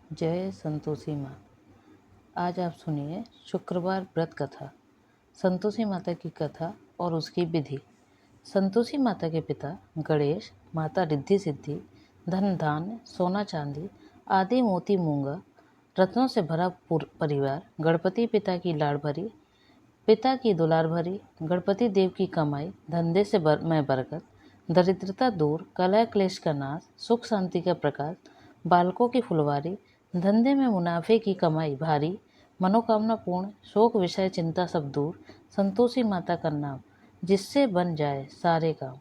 जय संतोषी माँ। आज आप सुनिए शुक्रवार व्रत कथा। संतोषी माता की कथा और उसकी विधि। संतोषी माता के पिता गणेश, माता रिद्धि सिद्धि, धन धान्य सोना चांदी आदि मोती मूंगा रत्नों से भरा परिवार, गणपति पिता की लाड़ भरी, पिता की दुलार भरी, गणपति देव की कमाई, धंधे से में बरकत, दरिद्रता दूर, कलह क्लेश का नाश, सुख शांति का प्रकाश, बालकों की फुलवारी, धंधे में मुनाफे की कमाई भारी, मनोकामना पूर्ण, शोक विषय चिंता सब दूर, संतोषी माता का नाम जिससे बन जाए सारे काम।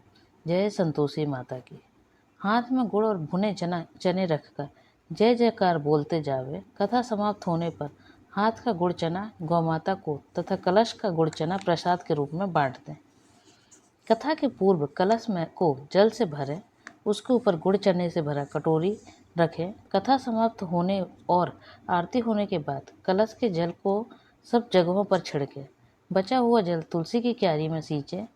जय संतोषी माता की। हाथ में गुड़ और भुने चने रखकर जय जयकार बोलते जावे। कथा समाप्त होने पर हाथ का गुड़ चना गौमाता को तथा कलश का गुड़ चना प्रसाद के रूप में बांट दें। कथा के पूर्व कलश में को जल से भरें, उसके ऊपर गुड़ चने से भरा कटोरी रखें। कथा समाप्त होने और आरती होने के बाद कलश के जल को सब जगहों पर छिड़कें। बचा हुआ जल तुलसी की क्यारी में सींचें।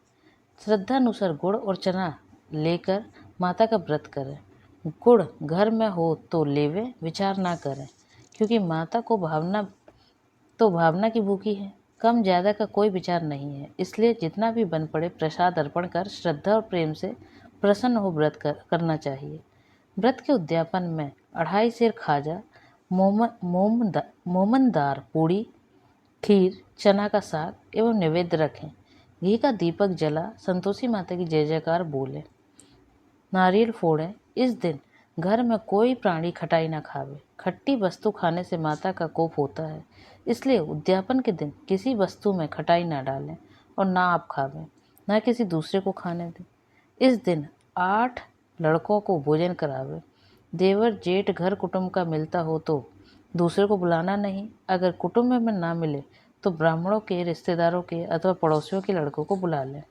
श्रद्धानुसार गुड़ और चना लेकर माता का व्रत करें। गुड़ घर में हो तो लेवे, विचार ना करें, क्योंकि माता को भावना की भूखी है। कम ज़्यादा का कोई विचार नहीं है, इसलिए जितना भी बन पड़े प्रसाद अर्पण कर श्रद्धा और प्रेम से प्रसन्न हो व्रत करना चाहिए। व्रत के उद्यापन में 2.5 सेर खाजा, मोमनदार पूड़ी, खीर, चना का साग एवं नैवेद्य रखें। घी का दीपक जला संतोषी माता की जय जयकार बोले। नारियल फोड़ें। इस दिन घर में कोई प्राणी खटाई ना खावे। खट्टी वस्तु खाने से माता का कोप होता है, इसलिए उद्यापन के दिन किसी वस्तु में खटाई ना डालें और ना आप खावें, ना किसी दूसरे को खाने दें। इस दिन 8 लड़कों को भोजन करावे। देवर जेठ घर कुटुंब का मिलता हो तो दूसरे को बुलाना नहीं। अगर कुटुंब में ना मिले तो ब्राह्मणों के, रिश्तेदारों के अथवा पड़ोसियों के लड़कों को बुला लें।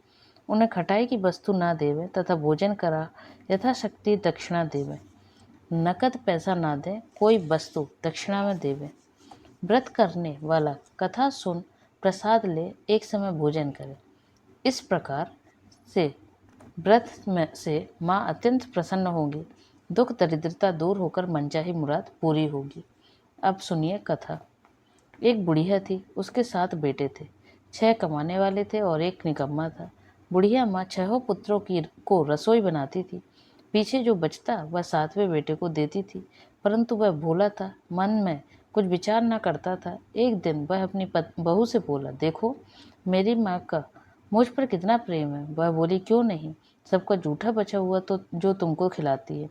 उन्हें खटाई की वस्तु ना देवे तथा भोजन करा यथाशक्ति दक्षिणा देवे। नकद पैसा ना दें, कोई वस्तु दक्षिणा में देवे। व्रत करने वाला कथा सुन प्रसाद ले, एक समय भोजन करे। इस प्रकार से व्रत में से माँ अत्यंत प्रसन्न होंगी। दुख दरिद्रता दूर होकर मनचाही मुराद पूरी होगी। अब सुनिए कथा। एक बुढ़िया थी, उसके 7 बेटे थे। 6 कमाने वाले थे और एक निकम्मा था। बुढ़िया माँ 6 पुत्रों को रसोई बनाती थी। पीछे जो बचता वह 7वें बेटे को देती थी, परंतु वह भोला था, मन में कुछ विचार न करता था। एक दिन वह अपनी बहू से बोला, देखो मेरी माँ का मुझ पर कितना प्रेम है। वह बोली, क्यों नहीं, सबका जूठा बचा हुआ तो जो तुमको खिलाती है।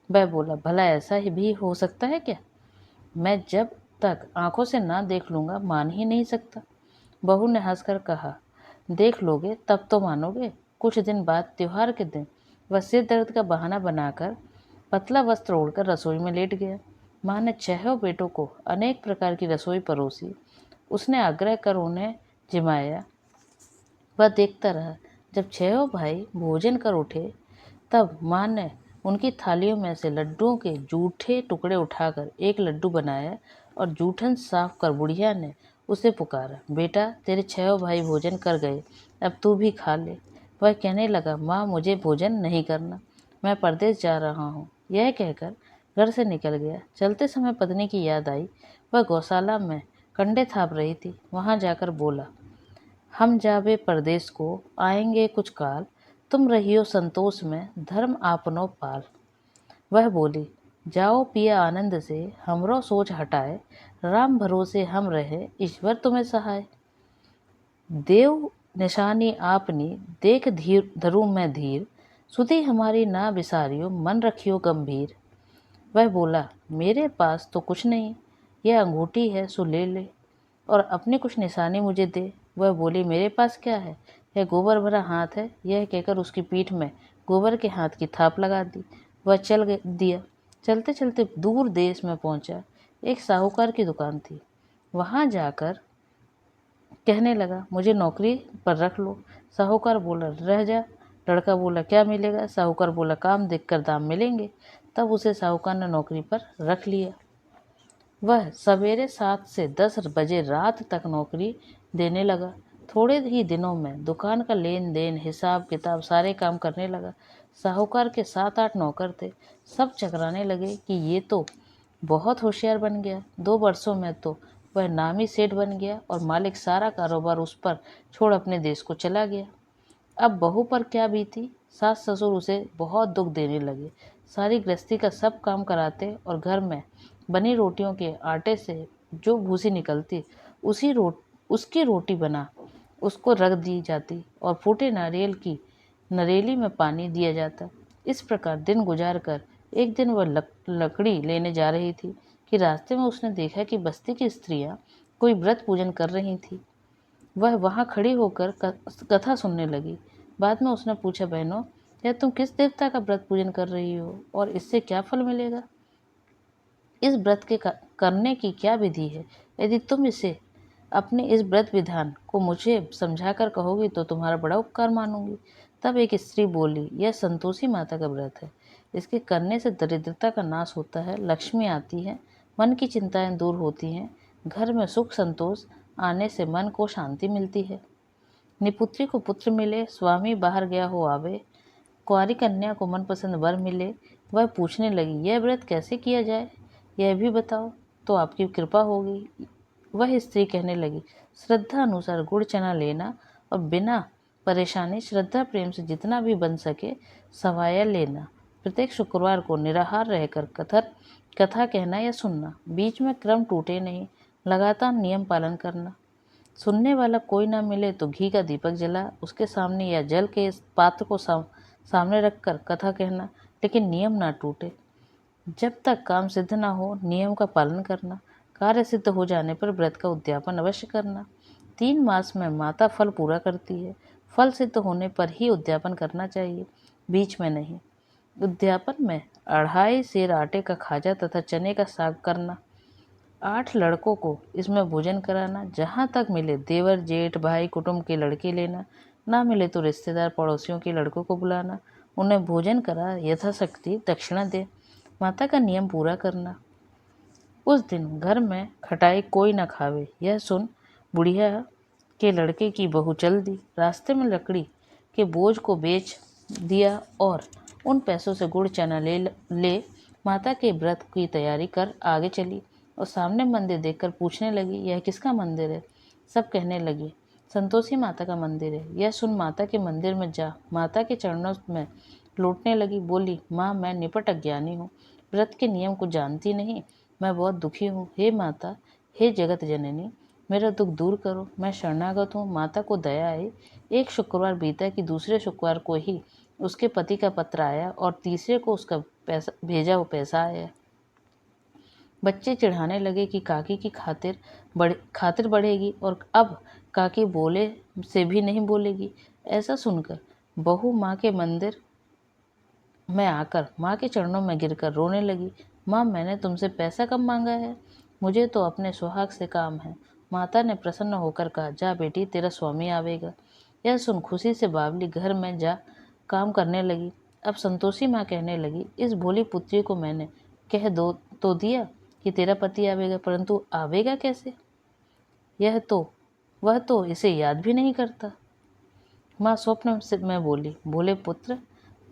वह बोला, भला ऐसा ही भी हो सकता है क्या? मैं जब तक आंखों से ना देख लूंगा मान ही नहीं सकता। बहू ने हंसकर कहा, देख लोगे तब तो मानोगे। कुछ दिन बाद त्योहार के दिन वह सिर दर्द का बहाना बनाकर पतला वस्त्र ओढ़कर रसोई में लेट गया। माँ ने 6 बेटों को अनेक प्रकार की रसोई परोसी। उसने आग्रह कर उन्हें जिमाया। वह देखता रहा। जब 6 भाई भोजन कर उठे तब माँ ने उनकी थालियों में से लड्डुओं के जूठे टुकड़े उठाकर एक लड्डू बनाया और जूठन साफ कर बुढ़िया ने उसे पुकारा, बेटा तेरे 6 भाई भोजन कर गए, अब तू भी खा ले। वह कहने लगा, माँ मुझे भोजन नहीं करना, मैं परदेश जा रहा हूँ। यह कहकर घर से निकल गया। चलते समय पत्नी की याद आई। वह गौशाला में कंडे थाप रही थी। वहां जाकर बोला, हम जावे परदेश को, आएंगे कुछ काल, तुम रहियो संतोष में, धर्म आपनो पाल। वह बोली, जाओ पिया आनंद से, हमरो सोच हटाए, राम भरोसे हम रहे, ईश्वर तुम्हें सहाय। देव निशानी आपनी, देख धीर धरू मैं धीर, सुधी हमारी ना बिसारियो, मन रखियो गंभीर। वह बोला, मेरे पास तो कुछ नहीं, यह अंगूठी है सो ले ले, और अपनी कुछ निशानी मुझे दे। वह बोली, मेरे पास क्या है, यह गोबर भरा हाथ है। यह कहकर उसकी पीठ में गोबर के हाथ की थाप लगा दी। वह चल दिया। चलते चलते दूर देश में पहुंचा। एक साहूकार की दुकान थी। वहां जाकर कहने लगा, मुझे नौकरी पर रख लो। साहूकार बोला, रह जा। लड़का बोला, क्या मिलेगा? साहूकार बोला, काम देखकर दाम मिलेंगे। तब उसे साहूकार ने नौकरी पर रख लिया। वह सवेरे 7 से 10 बजे रात तक नौकरी देने लगा। थोड़े ही दिनों में दुकान का लेन देन, हिसाब किताब सारे काम करने लगा। साहूकार के 7-8 नौकर थे। सब चकराने लगे कि ये तो बहुत होशियार बन गया। 2 वर्षों में तो वह नामी सेठ बन गया और मालिक सारा कारोबार उस पर छोड़ अपने देश को चला गया। अब बहू पर क्या बीती। सास ससुर उसे बहुत दुख देने लगे। सारी गृहस्थी का सब काम कराते और घर में बनी रोटियों के आटे से जो भूसी निकलती उसकी रोटी बना उसको रख दी जाती और फूटे नारियल की नरेली में पानी दिया जाता। इस प्रकार दिन गुजार कर एक दिन वह लकड़ी लेने जा रही थी कि रास्ते में उसने देखा कि बस्ती की स्त्रियां कोई व्रत पूजन कर रही थी। वह वहां खड़ी होकर कथा सुनने लगी। बाद में उसने पूछा, बहनों, यह तुम किस देवता का व्रत पूजन कर रही हो और इससे क्या फल मिलेगा? इस व्रत के करने की क्या विधि है? यदि तुम इसे अपने इस व्रत विधान को मुझे समझाकर कहोगी तो तुम्हारा बड़ा उपकार मानूंगी। तब एक स्त्री बोली, यह संतोषी माता का व्रत है। इसके करने से दरिद्रता का नाश होता है, लक्ष्मी आती है, मन की चिंताएं दूर होती हैं, घर में सुख संतोष आने से मन को शांति मिलती है। निपुत्री को पुत्र मिले, स्वामी बाहर गया हो आवे, कुंवारी कन्या को मनपसंद वर मिले। वह पूछने लगी, यह व्रत कैसे किया जाए, यह भी बताओ तो आपकी कृपा होगी। वह स्त्री कहने लगी, श्रद्धा अनुसार गुड़ चना लेना और बिना परेशानी श्रद्धा प्रेम से जितना भी बन सके सवाया लेना। प्रत्येक शुक्रवार को निराहार रहकर कथा कहना या सुनना, बीच में क्रम टूटे नहीं, लगातार नियम पालन करना। सुनने वाला कोई ना मिले तो घी का दीपक जला उसके सामने या जल के पात्र को सामने रखकर कथा कहना, लेकिन नियम ना टूटे। जब तक काम सिद्ध ना हो नियम का पालन करना। कार्य सिद्ध हो जाने पर व्रत का उद्यापन अवश्य करना। 3 मास में माता फल पूरा करती है। फल सिद्ध होने पर ही उद्यापन करना चाहिए, बीच में नहीं। उद्यापन में 2.5 सेर आटे का खाजा तथा चने का साग करना। 8 लड़कों को इसमें भोजन कराना। जहाँ तक मिले देवर जेठ भाई कुटुंब के लड़के लेना, ना मिले तो रिश्तेदार पड़ोसियों के लड़कों को बुलाना, उन्हें भोजन करा यथाशक्ति दक्षिणा दे। माता का नियम पूरा करना। उस दिन घर में खटाई कोई न खावे, यह सुन बुढ़िया के लड़के की बहू चल दी। रास्ते में लकड़ी के बोझ को बेच दिया और उन पैसों से गुड़ चना ले माता के व्रत की तैयारी कर आगे चली और सामने मंदिर देखकर पूछने लगी, यह किसका मंदिर है? सब कहने लगी, संतोषी माता का मंदिर है। यह सुन माता के मंदिर में जा माता के चरणों में लौटने लगी। बोली, माँ, मैं निपट अज्ञानी हूँ, व्रत के नियम को जानती नहीं, मैं बहुत दुखी हूँ। हे माता, हे जगत जननी, मेरा दुख दूर करो, मैं शरणागत हूँ। माता को दया आई। एक शुक्रवार बीता कि दूसरे शुक्रवार को ही उसके पति का पत्र आया और तीसरे को उसका भेजा हुआ पैसा आया। बच्चे चिढ़ाने लगे कि काकी की खातिर बढ़ेगी और अब काकी बोले से भी नहीं बोलेगी। ऐसा सुनकर बहू माँ के मंदिर में आकर माँ के चरणों में गिरकर रोने लगी। माँ, मैंने तुमसे पैसा कब मांगा है? मुझे तो अपने सुहाग से काम है। माता ने प्रसन्न होकर कहा, जा बेटी, तेरा स्वामी आवेगा। यह सुन खुशी से बावली घर में जा काम करने लगी। अब संतोषी माँ कहने लगी, इस भोली पुत्री को मैंने कह दो तो दिया कि तेरा पति आवेगा, परंतु आवेगा कैसे? वह तो इसे याद भी नहीं करता। माँ स्वप्न से मैं बोली, भोले पुत्र,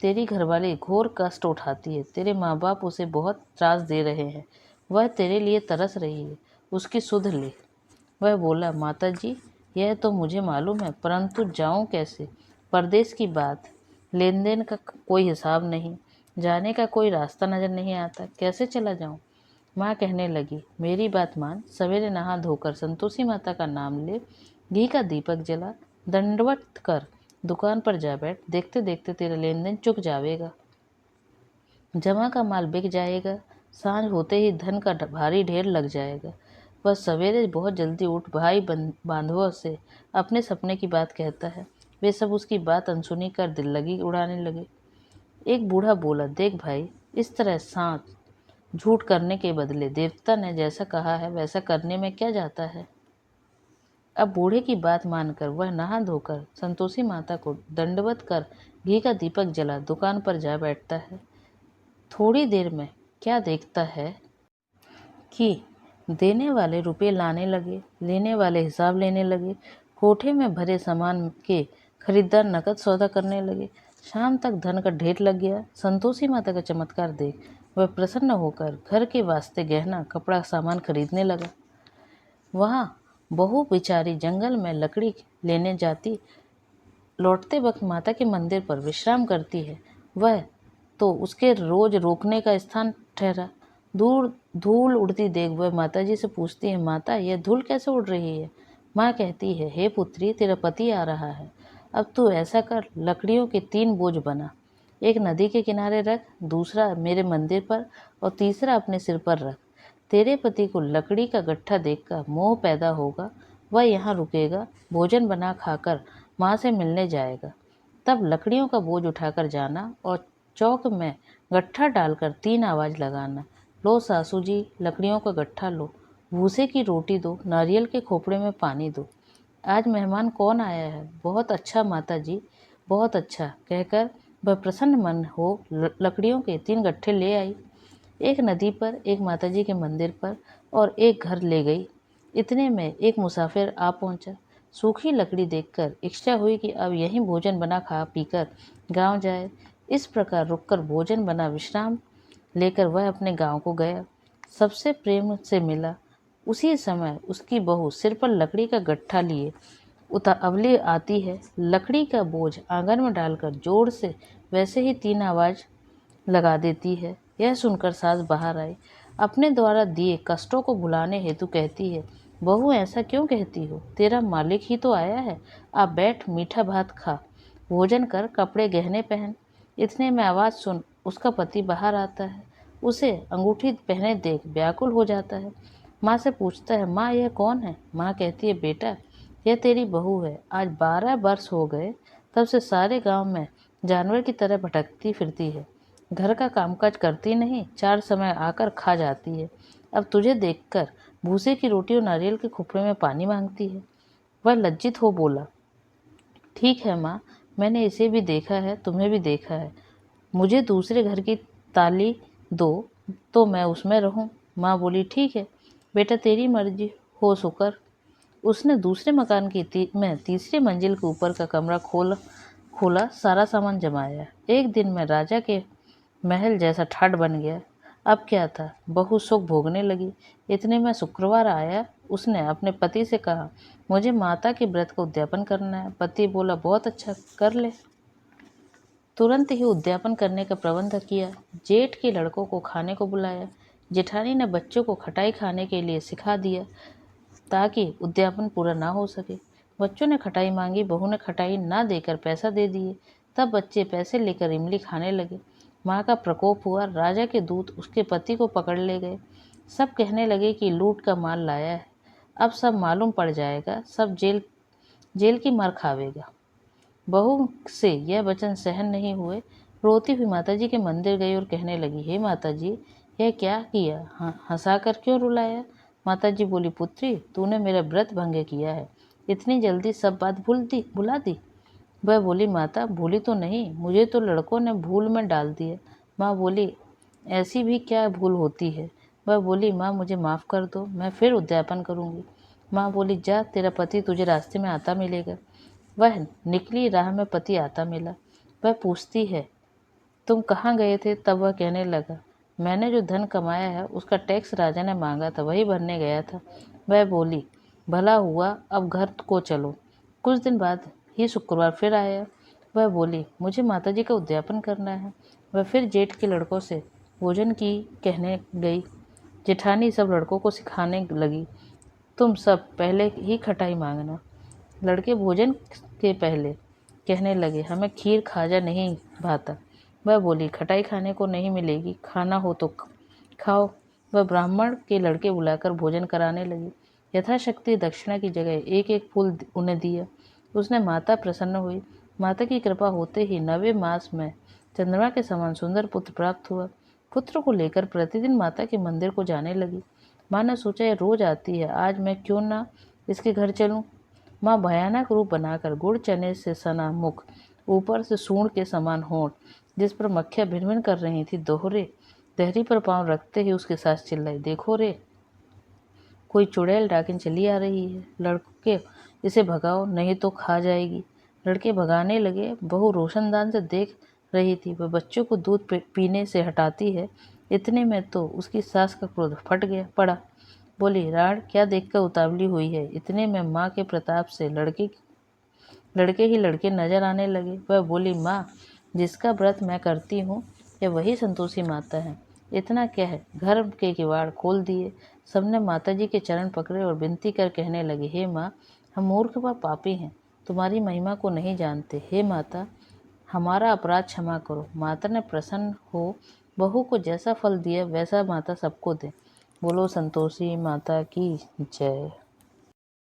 तेरी घरवाली घोर कष्ट उठाती है। तेरे माँ बाप उसे बहुत त्रास दे रहे हैं। वह तेरे लिए तरस रही है, उसकी सुध ले। वह बोला, माता जी, यह तो मुझे मालूम है, परंतु जाऊं कैसे? परदेश की बात, लेन देन का कोई हिसाब नहीं, जाने का कोई रास्ता नजर नहीं आता, कैसे चला जाऊं? माँ कहने लगी, मेरी बात मान, सवेरे नहा धोकर संतोषी माता का नाम ले, घी का दीपक जला, दंडवत कर दुकान पर जा बैठ। देखते देखते तेरा लेन देन चुक जाएगा, जमा का माल बिक जाएगा, सांझ होते ही धन का भारी ढेर लग जाएगा। वह सवेरे बहुत जल्दी उठ भाई बांधवों से अपने सपने की बात कहता है। वे सब उसकी बात अनसुनी कर दिल लगी उड़ाने लगे। एक बूढ़ा बोला, देख भाई, इस तरह साथ झूठ करने के बदले देवता ने जैसा कहा है वैसा करने में क्या जाता है? अब बूढ़े की बात मानकर वह नहा धोकर संतोषी माता को दंडवत कर घी का दीपक जला दुकान पर जा बैठता है। थोड़ी देर में क्या देखता है कि देने वाले रुपए लाने लगे, लेने वाले हिसाब लेने लगे, कोठे में भरे सामान के खरीदार नकद सौदा करने लगे। शाम तक धन का ढेर लग गया। संतोषी माता का चमत्कार देख वह प्रसन्न होकर घर के वास्ते गहना कपड़ा सामान खरीदने लगा। वहाँ बहू बेचारी जंगल में लकड़ी लेने जाती, लौटते वक्त माता के मंदिर पर विश्राम करती है। वह तो उसके रोज रोकने का स्थान ठहरा। दूर धूल उड़ती देख वह माता जी से पूछती है, माता यह धूल कैसे उड़ रही है? माँ कहती है, हे पुत्री, तेरा पति आ रहा है। अब तू ऐसा कर, लकड़ियों के 3 बोझ बना, एक नदी के किनारे रख, दूसरा मेरे मंदिर पर और तीसरा अपने सिर पर रख। तेरे पति को लकड़ी का गट्ठा देखकर मोह पैदा होगा, वह यहाँ रुकेगा, भोजन बना खाकर माँ से मिलने जाएगा। तब लकड़ियों का बोझ उठाकर जाना और चौक में गट्ठा डालकर 3 आवाज लगाना, लो सासू जी, लकड़ियों का गट्ठा लो, भूसे की रोटी दो, नारियल के खोपड़े में पानी दो। आज मेहमान कौन आया है? बहुत अच्छा माता जी, बहुत अच्छा, कहकर वह प्रसन्न मन हो लकड़ियों के 3 गट्ठे ले आई। एक नदी पर, एक माताजी के मंदिर पर और एक घर ले गई। इतने में एक मुसाफिर आ पहुंचा। सूखी लकड़ी देखकर इच्छा हुई कि अब यहीं भोजन बना खा पीकर गांव जाए। इस प्रकार रुककर भोजन बना विश्राम लेकर वह अपने गांव को गया। सबसे प्रेम से मिला। उसी समय उसकी बहू सिर पर लकड़ी का गट्ठा लिए उतावली आती है। लकड़ी का बोझ आंगन में डालकर जोर से वैसे ही 3 आवाज लगा देती है। यह सुनकर सास बाहर आई। अपने द्वारा दिए कष्टों को भुलाने हेतु कहती है, बहू ऐसा क्यों कहती हो? तेरा मालिक ही तो आया है। आप बैठ, मीठा भात खा, भोजन कर, कपड़े गहने पहन। इतने में आवाज़ सुन उसका पति बाहर आता है। उसे अंगूठी पहने देख व्याकुल हो जाता है। माँ से पूछता है, माँ यह कौन है? माँ कहती है, बेटा यह तेरी बहू है। आज 12 वर्ष हो गए, तब से सारे गांव में जानवर की तरह भटकती फिरती है। घर का कामकाज करती नहीं, 4 समय आकर खा जाती है। अब तुझे देखकर भूसे की रोटी और नारियल के खुपड़े में पानी मांगती है। वह लज्जित हो बोला, ठीक है माँ, मैंने इसे भी देखा है, तुम्हें भी देखा है। मुझे दूसरे घर की ताली दो तो मैं उसमें रहूं। माँ बोली, ठीक है बेटा, तेरी मर्जी हो सो कर। उसने दूसरे मकान की में तीसरी मंजिल के ऊपर का कमरा खोला, सारा सामान जमाया। एक दिन में राजा के महल जैसा ठाट बन गया। अब क्या था, बहू सुख भोगने लगी। इतने में शुक्रवार आया। उसने अपने पति से कहा, मुझे माता के व्रत का उद्यापन करना है। पति बोला, बहुत अच्छा, कर ले। तुरंत ही उद्यापन करने का प्रबंध किया। जेठ के लड़कों को खाने को बुलाया। जेठानी ने बच्चों को खटाई खाने के लिए सिखा दिया ताकि उद्यापन पूरा ना हो सके। बच्चों ने खटाई मांगी, बहू ने खटाई ना देकर पैसा दे दिए। तब बच्चे पैसे लेकर इमली खाने लगे। माँ का प्रकोप हुआ। राजा के दूत उसके पति को पकड़ ले गए। सब कहने लगे कि लूट का माल लाया है, अब सब मालूम पड़ जाएगा, सब जेल जेल की मार खावेगा। बहू से यह वचन सहन नहीं हुए। रोती हुई माताजी के मंदिर गई और कहने लगी, हे माताजी, यह क्या किया? हंसाकर क्यों रुलाया? माताजी बोली, पुत्री, तूने मेरा व्रत भंग किया है, इतनी जल्दी सब बात भुला दी। वह बोली, माता भूली तो नहीं, मुझे तो लड़कों ने भूल में डाल दिया। माँ बोली, ऐसी भी क्या भूल होती है? वह बोली, माँ मुझे माफ़ कर दो, मैं फिर उद्यापन करूँगी। माँ बोली, जा, तेरा पति तुझे रास्ते में आता मिलेगा। वह निकली, राह में पति आता मिला। वह पूछती है, तुम कहाँ गए थे? तब वह कहने लगा, मैंने जो धन कमाया है उसका टैक्स राजा ने मांगा था, वही भरने गया था। वह बोली, भला हुआ, अब घर को चलो। कुछ दिन बाद ही शुक्रवार फिर आया। वह बोली, मुझे माताजी का उद्यापन करना है। वह फिर जेठ के लड़कों से भोजन की कहने गई। जेठानी सब लड़कों को सिखाने लगी, तुम सब पहले ही खटाई मांगना। लड़के भोजन के पहले कहने लगे, हमें खीर खाजा नहीं भाता। वह बोली, खटाई खाने को नहीं मिलेगी, खाना हो तो खाओ। वह ब्राह्मण के लड़के बुलाकर भोजन कराने लगी। यथाशक्ति दक्षिणा की जगह एक एक फूल उन्हें दिया। उसने माता प्रसन्न हुई। माता की कृपा होते ही 9वें मास में चंद्रमा के समान सुंदर पुत्र प्राप्त हुआ। पुत्र को लेकर प्रतिदिन माता के मंदिर को जाने लगी। माँ ने सोचा, यह रोज आती है, आज मैं क्यों ना इसके घर चलूं। माँ भयानक रूप बनाकर गुड़ चने से सना मुख, ऊपर से सूंड के समान होंठ, जिस पर मक्खियाँ भिन-भिन कर रही थी, देहरी पर पांव रखते ही उसके साथ चिल्लाई, देखो रे, कोई चुड़ैल डाकिन चली आ रही है, लड़के इसे भगाओ नहीं तो खा जाएगी। लड़के भगाने लगे। बहू रोशनदान से देख रही थी। वह बच्चों को दूध पीने से हटाती है इतने में तो उसकी सास का क्रोध फट गया पड़ा। बोली, राण क्या देखकर उतावली हुई है? इतने में माँ के प्रताप से लड़के ही लड़के नजर आने लगे। वह बोली, माँ, जिसका व्रत मैं करती हूँ यह वही संतोषी माता है। इतना क्या है, घर के किवाड़ खोल दिए। सबने माता जी के चरण पकड़े और विनती कर कहने लगे, हे माँ, हम मूर्ख व पापी हैं, तुम्हारी महिमा को नहीं जानते। हे माता, हमारा अपराध क्षमा करो। माता ने प्रसन्न हो बहू को जैसा फल दिया वैसा माता सबको दे। बोलो संतोषी माता की जय।